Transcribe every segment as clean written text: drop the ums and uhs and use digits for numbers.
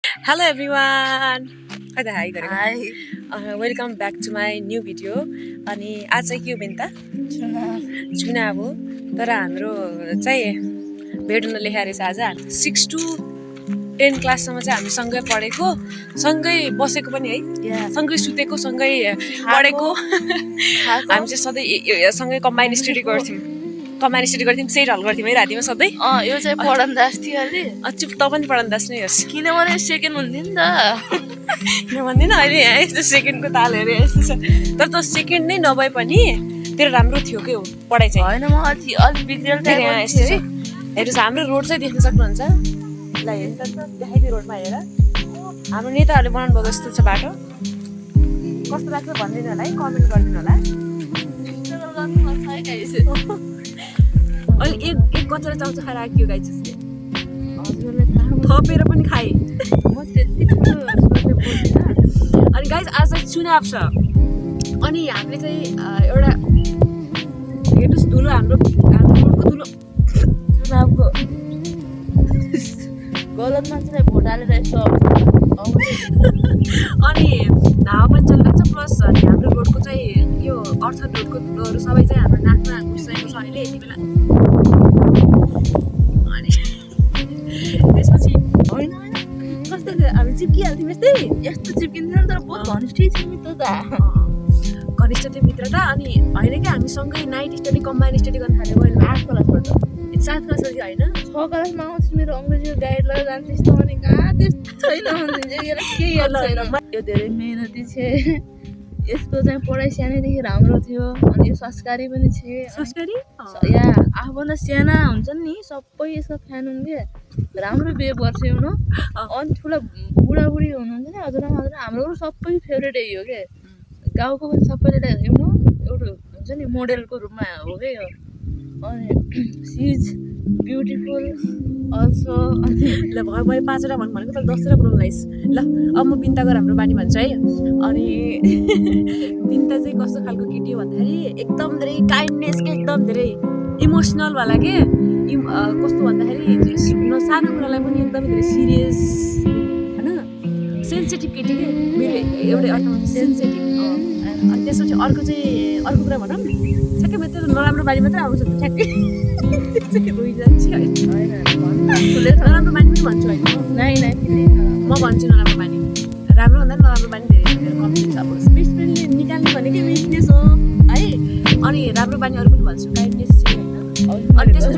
Hello everyone. Hi. Hi. Welcome back to my new video. अनि आज चाहिँ के हो बेन्ता चुनाव हो तर हाम्रो चाहिँ भेट हुन लेखेको रहेछ आज 6 to 10 क्लाससम्म चाहिँ हामी सँगै पढेको सँगै बसेको पनि है सँगै सुतेको सँगै पढेको हामी चाहिँ सधैँ सँगै कम्बाइन स्टडी गर्थ्यौँ सेट हल गर्थ्यौँ है रातिमा सधैँ यो चाहिँ पढन्दास थियो अलि चुप त पनि पढन्दास नै होस् किनभने सेकेन्ड हुन्थ्यो नि त किन भन्दैन अहिले यस्तो सेकेन्डको ताल हेरे यस्तो छ तर त सेकेन्ड नै नभए पनि तेरो राम्रो थियो के हो पढाइ चाहिँ होइन म अलि बिग्रेल यस्तो छ हेर्नुहोस् हाम्रो रोड चाहिँ देख्न सक्नुहुन्छ ल हेर्नु त देखाइदियो रोडमा हेर हाम्रो नेताहरूले बनाउनु भएको जस्तो छ बाटो कस्तो लाग्छ भनिदिनु होला है कमेन्ट गरिदिनु होला अहिले एक कचरा चाउचा खाएर आएको गाई जस्तै थपेर पनि खाएँ म त्यति ठुलो अनि गाइज आज चाहिँ चुनाव छ अनि हामीले चाहिँ एउटा हेर्नुहोस् धुलो हाम्रो रोडको धुलो चुनावको गलत मान्छेलाई भोट हालेर यसो अनि हावा पनि चलिरहेको छ प्लस अनि हाम्रो रोडको चाहिँ यो अर्थ रोडको धुलोहरू सबै चाहिँ हाम्रो नाकमा घुसिरहेको छ अहिले यति बेला अनि त्यसपछि होइन कस्तो हामी चिप्किहाल्थ्यौँ यस्तो चिप्किन्थ्यो नि तर बहुत घनिष्ठै थियो नि त घनिष्ठ थियो मित्रता अनि होइन कि हामी सँगै नाइट स्टडी कम्बाइन स्टडी गर्न थाल्यो अहिले 8 क्लासबाट 7 क्लास थियो होइन 6 क्लासमा आउँछ मेरो अङ्ग्रेजीको गाइड लगाएर जान्थेस् त भने कहाँ त्यस्तो छैन भनिदिन्छ केही याद छैन यो धेरै मेहनती छ यसको चाहिँ पढाइ सानैदेखि राम्रो थियो अनि यो संस्कारी पनि छ संस्कारी या आफूभन्दा साना हुन्छन् नि सबै यसको फ्यान हुन्थे राम्रो बिहेभ गर्छ न अनि ठुला बुढाबुढी हुनुहुन्छ नि हजुर हाम्रो सबै फेभरेट यही हो के गाउँको पनि सबैले एउटा हुन्छ नि मोडेलको रूपमा हो क्या यो अनि सी इज ब्युटिफुल अल्सो ल भयो मैले 5वटा भनेको त 10वटा बोल्नु लाइस ल अब म बिन्ताको राम्रो बानी भन्छु है अनि बिन्ता चाहिँ कस्तो खालको केटी हो भन्दाखेरि एकदम धेरै काइन्डनेस के एकदम धेरै इमोसनल वाला के कस्तो भन्दाखेरि सानो कुरालाई पनि एकदम धेरै सिरियस होइन सेन्सिटिभ केटी के मेरो एउटै अर्थमा सेन्सिटिभ अनि त्यसपछि अर्को कुरा भनौँ ठ्याक्कै मेरो त्यो नराम्रो बानी मात्रै आउँछ ठ्याक्कै रोइजान्छ होइन नराम्रो बानी पनि भन्छु होइन म भन्छु नराम्रो बानी राम्रो भन्दा नराम्रो बानी धेरै कम्ती छ अब स्पेसली निकाल्ने भनेकै विकनेस हो है अनि राम्रो बानी अरू पनि भन्छु काइन्डनेस चाहिँ होइन अनि त्यसपछि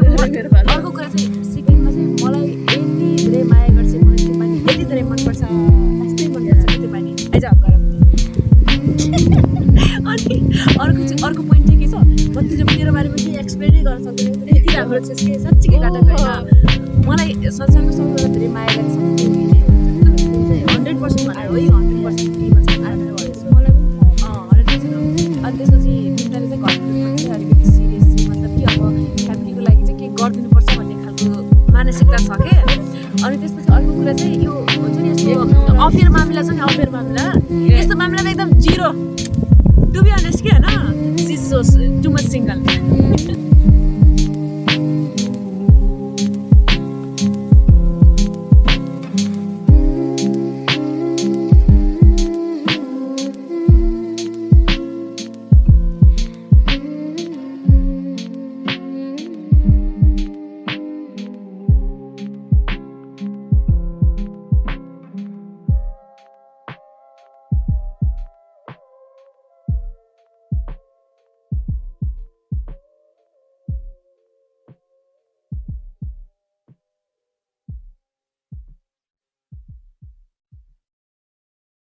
अर्को कुरा चाहिँ सेकेन्डमा चाहिँ मलाई यति धेरै माया गर्छ मलाई त्यो बानी यति धेरै मनपर्छ खासै मनपर्छ त्यो बानी आइज गर अनि अर्को पोइन्ट चाहिँ के छ म तेरो बारेमा केही एक्सप्लेनै गर्न सक्दैन यति राम्रो छ कि साँच्चीकै घाटा होइन मलाई संसारको सबैभन्दा धेरै माया गर्छ 100% भनेर हो यो 100% केही भन्छ मलाई अनि त्यसपछि बिन्ताले चाहिँ घरको चाहिँ अलिकति सिरियस चाहिँ मतलब कि अब फ्यामिलीको लागि चाहिँ के गरिदिनुपर्छ भन्ने खालको मानसिकता छ के अनि त्यसपछि अर्को कुरा चाहिँ यो हुन्छ नि यस्तो अफेयर मामिला छ नि अफेयर मामिला यस्तो मामिला त एकदम जिरो टु बी अनेस्ट के होइन टु मच सिङ्गल